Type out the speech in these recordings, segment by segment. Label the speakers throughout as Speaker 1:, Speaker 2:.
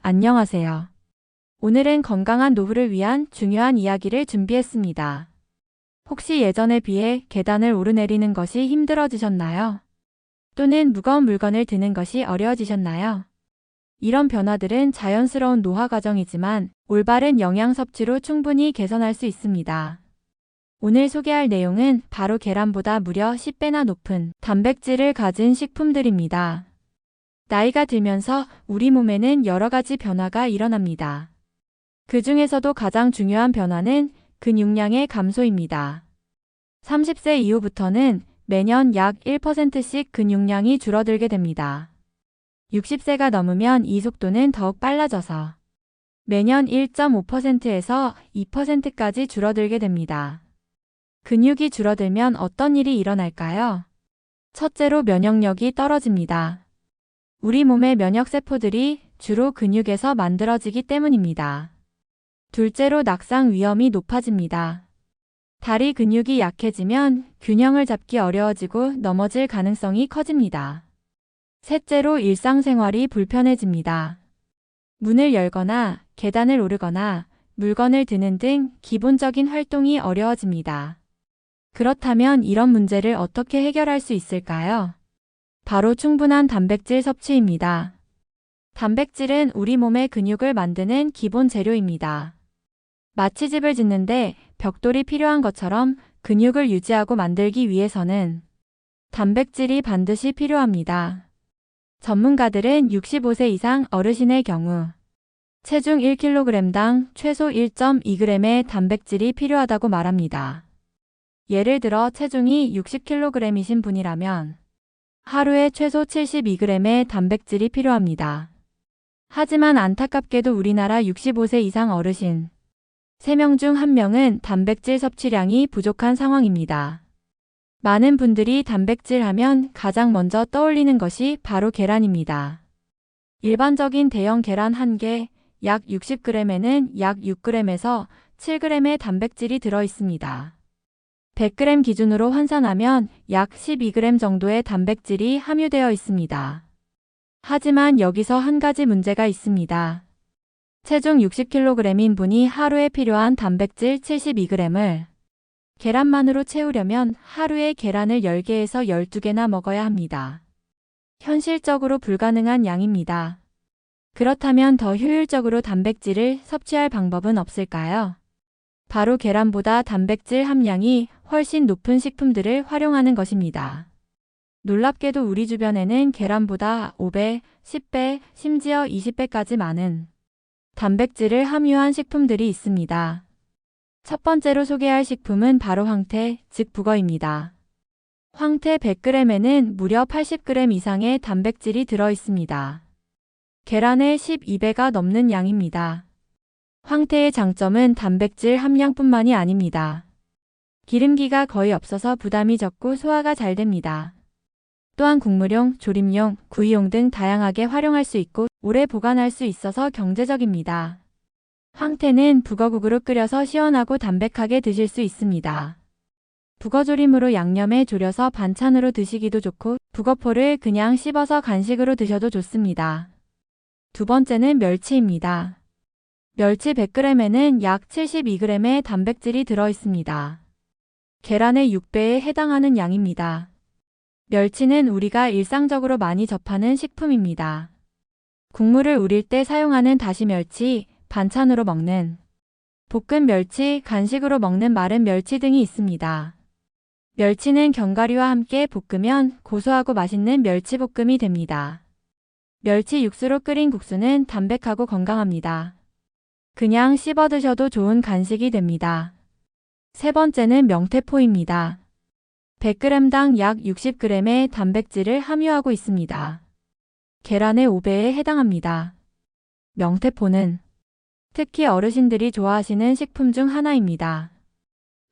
Speaker 1: 안녕하세요. 오늘은 건강한 노후를 위한 중요한 이야기를 준비했습니다. 혹시 예전에 비해 계단을 오르내리는 것이 힘들어지셨나요? 또는 무거운 물건을 드는 것이 어려워지셨나요? 이런 변화들은 자연스러운 노화 과정이지만 올바른 영양 섭취로 충분히 개선할 수 있습니다. 오늘 소개할 내용은 바로 계란보다 무려 10배나 높은 단백질을 가진 식품들입니다. 나이가 들면서 우리 몸에는 여러 가지 변화가 일어납니다. 그 중에서도 가장 중요한 변화는 근육량의 감소입니다. 30세 이후부터는 매년 약 1%씩 근육량이 줄어들게 됩니다. 60세가 넘으면 이 속도는 더욱 빨라져서 매년 1.5%에서 2%까지 줄어들게 됩니다. 근육이 줄어들면 어떤 일이 일어날까요? 첫째로 면역력이 떨어집니다. 우리 몸의 면역세포들이 주로 근육에서 만들어지기 때문입니다. 둘째로 낙상 위험이 높아집니다. 다리 근육이 약해지면 균형을 잡기 어려워지고 넘어질 가능성이 커집니다. 셋째로 일상생활이 불편해집니다. 문을 열거나 계단을 오르거나 물건을 드는 등 기본적인 활동이 어려워집니다. 그렇다면 이런 문제를 어떻게 해결할 수 있을까요? 바로 충분한 단백질 섭취입니다. 단백질은 우리 몸의 근육을 만드는 기본 재료입니다. 마치 집을 짓는데 벽돌이 필요한 것처럼 근육을 유지하고 만들기 위해서는 단백질이 반드시 필요합니다. 전문가들은 65세 이상 어르신의 경우 체중 1kg당 최소 1.2g의 단백질이 필요하다고 말합니다. 예를 들어 체중이 60kg이신 분이라면 하루에 최소 72g의 단백질이 필요합니다. 하지만 안타깝게도 우리나라 65세 이상 어르신 3명 중 1명은 단백질 섭취량이 부족한 상황입니다. 많은 분들이 단백질 하면 가장 먼저 떠올리는 것이 바로 계란입니다. 일반적인 대형 계란 1개 약 60g에는 약 6g에서 7g의 단백질이 들어 있습니다. 100g 기준으로 환산하면 약 12g 정도의 단백질이 함유되어 있습니다. 하지만 여기서 한 가지 문제가 있습니다. 체중 60kg인 분이 하루에 필요한 단백질 72g을 계란만으로 채우려면 하루에 계란을 10개에서 12개나 먹어야 합니다. 현실적으로 불가능한 양입니다. 그렇다면 더 효율적으로 단백질을 섭취할 방법은 없을까요? 바로 계란보다 단백질 함량이 훨씬 높은 식품들을 활용하는 것입니다. 놀랍게도 우리 주변에는 계란보다 5배, 10배, 심지어 20배까지 많은 단백질을 함유한 식품들이 있습니다. 첫 번째로 소개할 식품은 바로 황태, 즉 북어입니다. 황태 100g에는 무려 80g 이상의 단백질이 들어 있습니다. 계란의 12배가 넘는 양입니다. 황태의 장점은 단백질 함량뿐만이 아닙니다. 기름기가 거의 없어서 부담이 적고 소화가 잘 됩니다. 또한 국물용, 조림용, 구이용 등 다양하게 활용할 수 있고 오래 보관할 수 있어서 경제적입니다. 황태는 북어국으로 끓여서 시원하고 담백하게 드실 수 있습니다. 북어조림으로 양념에 졸여서 반찬으로 드시기도 좋고 북어포를 그냥 씹어서 간식으로 드셔도 좋습니다. 두 번째는 멸치입니다. 멸치 100g에는 약 72g의 단백질이 들어 있습니다. 계란의 6배에 해당하는 양입니다. 멸치는 우리가 일상적으로 많이 접하는 식품입니다. 국물을 우릴 때 사용하는 다시멸치, 반찬으로 먹는 볶은 멸치, 간식으로 먹는 마른 멸치 등이 있습니다. 멸치는 견과류와 함께 볶으면 고소하고 맛있는 멸치볶음이 됩니다. 멸치 육수로 끓인 국수는 담백하고 건강합니다. 그냥 씹어 드셔도 좋은 간식이 됩니다. 세 번째는 명태포입니다. 100g당 약 60g의 단백질을 함유하고 있습니다. 계란의 5배에 해당합니다. 명태포는 특히 어르신들이 좋아하시는 식품 중 하나입니다.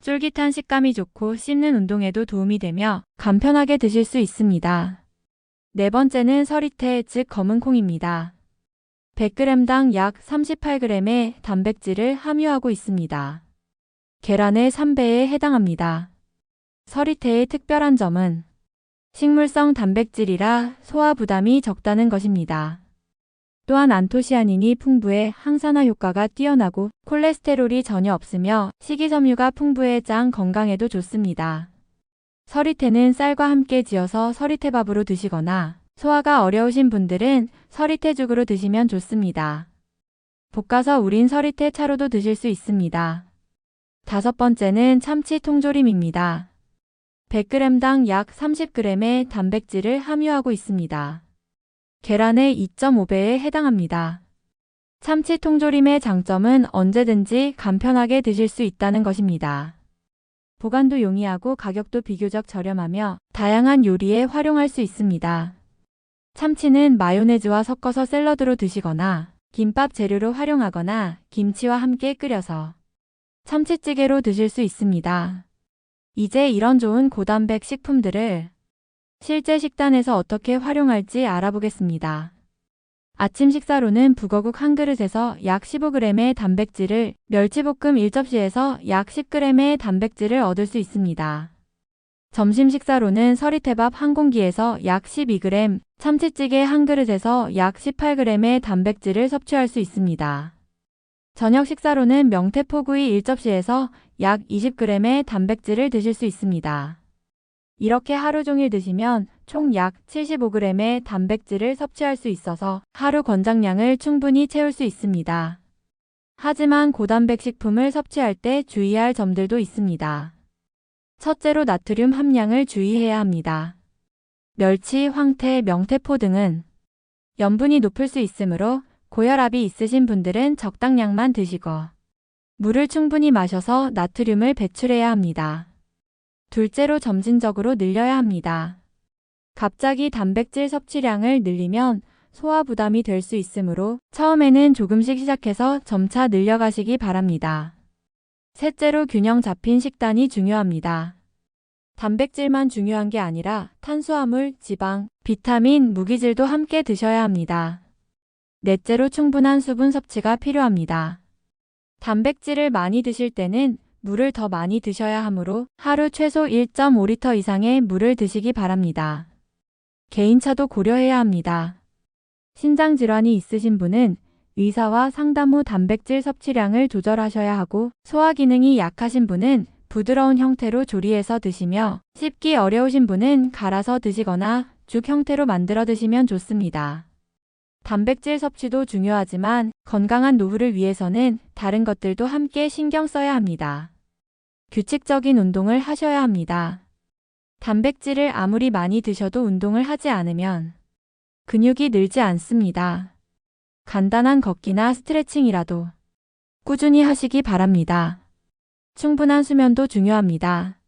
Speaker 1: 쫄깃한 식감이 좋고 씹는 운동에도 도움이 되며 간편하게 드실 수 있습니다. 네 번째는 서리태, 즉 검은콩입니다. 100g당 약 38g의 단백질을 함유하고 있습니다. 계란의 3배에 해당합니다. 서리태의 특별한 점은 식물성 단백질이라 소화 부담이 적다는 것입니다. 또한 안토시아닌이 풍부해 항산화 효과가 뛰어나고 콜레스테롤이 전혀 없으며 식이섬유가 풍부해 장 건강에도 좋습니다. 서리태는 쌀과 함께 지어서 서리태밥으로 드시거나 소화가 어려우신 분들은 서리태죽으로 드시면 좋습니다. 볶아서 우린 서리태 차로도 드실 수 있습니다. 5번째는 참치 통조림입니다. 100g당 약 30g의 단백질을 함유하고 있습니다. 계란의 2.5배에 해당합니다. 참치 통조림의 장점은 언제든지 간편하게 드실 수 있다는 것입니다. 보관도 용이하고 가격도 비교적 저렴하며 다양한 요리에 활용할 수 있습니다. 참치는 마요네즈와 섞어서 샐러드로 드시거나 김밥 재료로 활용하거나 김치와 함께 끓여서 참치찌개로 드실 수 있습니다. 이제 이런 좋은 고단백 식품들을 실제 식단에서 어떻게 활용할지 알아보겠습니다. 아침 식사로는 북어국 한 그릇에서 약 15g의 단백질을, 멸치볶음 1접시에서 약 10g의 단백질을 얻을 수 있습니다. 점심 식사로는 서리태밥 한 공기에서 약 12g, 참치찌개 한 그릇에서 약 18g의 단백질을 섭취할 수 있습니다. 저녁 식사로는 명태포구이 1접시에서 약 20g의 단백질을 드실 수 있습니다. 이렇게 하루 종일 드시면 총 약 75g의 단백질을 섭취할 수 있어서 하루 권장량을 충분히 채울 수 있습니다. 하지만 고단백 식품을 섭취할 때 주의할 점들도 있습니다. 첫째로 나트륨 함량을 주의해야 합니다. 멸치, 황태, 명태포 등은 염분이 높을 수 있으므로 고혈압이 있으신 분들은 적당량만 드시고 물을 충분히 마셔서 나트륨을 배출해야 합니다. 둘째로 점진적으로 늘려야 합니다. 갑자기 단백질 섭취량을 늘리면 소화 부담이 될 수 있으므로 처음에는 조금씩 시작해서 점차 늘려가시기 바랍니다. 셋째로 균형 잡힌 식단이 중요합니다. 단백질만 중요한 게 아니라 탄수화물, 지방, 비타민, 무기질도 함께 드셔야 합니다. 넷째로 충분한 수분 섭취가 필요합니다. 단백질을 많이 드실 때는 물을 더 많이 드셔야 하므로 하루 최소 1.5리터 이상의 물을 드시기 바랍니다. 개인차도 고려해야 합니다. 신장 질환이 있으신 분은 의사와 상담 후 단백질 섭취량을 조절하셔야 하고 소화 기능이 약하신 분은 부드러운 형태로 조리해서 드시며 씹기 어려우신 분은 갈아서 드시거나 죽 형태로 만들어 드시면 좋습니다. 단백질 섭취도 중요하지만 건강한 노후를 위해서는 다른 것들도 함께 신경 써야 합니다. 규칙적인 운동을 하셔야 합니다. 단백질을 아무리 많이 드셔도 운동을 하지 않으면 근육이 늘지 않습니다. 간단한 걷기나 스트레칭이라도 꾸준히 하시기 바랍니다. 충분한 수면도 중요합니다.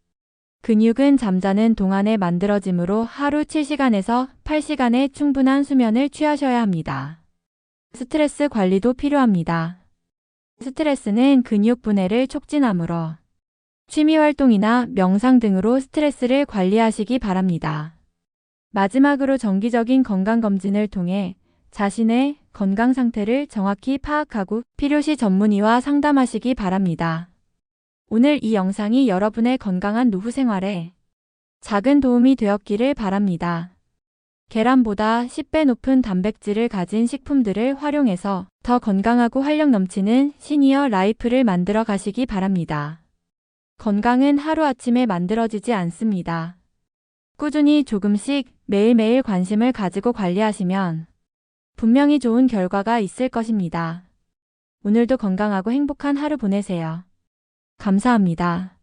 Speaker 1: 근육은 잠자는 동안에 만들어지므로 하루 7시간에서 8시간의 충분한 수면을 취하셔야 합니다. 스트레스 관리도 필요합니다. 스트레스는 근육 분해를 촉진하므로 취미활동이나 명상 등으로 스트레스를 관리하시기 바랍니다. 마지막으로 정기적인 건강검진을 통해 자신의 건강 상태를 정확히 파악하고 필요시 전문의와 상담하시기 바랍니다. 오늘 이 영상이 여러분의 건강한 노후 생활에 작은 도움이 되었기를 바랍니다. 계란보다 10배 높은 단백질을 가진 식품들을 활용해서 더 건강하고 활력 넘치는 시니어 라이프를 만들어 가시기 바랍니다. 건강은 하루아침에 만들어지지 않습니다. 꾸준히 조금씩 매일매일 관심을 가지고 관리하시면 분명히 좋은 결과가 있을 것입니다. 오늘도 건강하고 행복한 하루 보내세요. 감사합니다.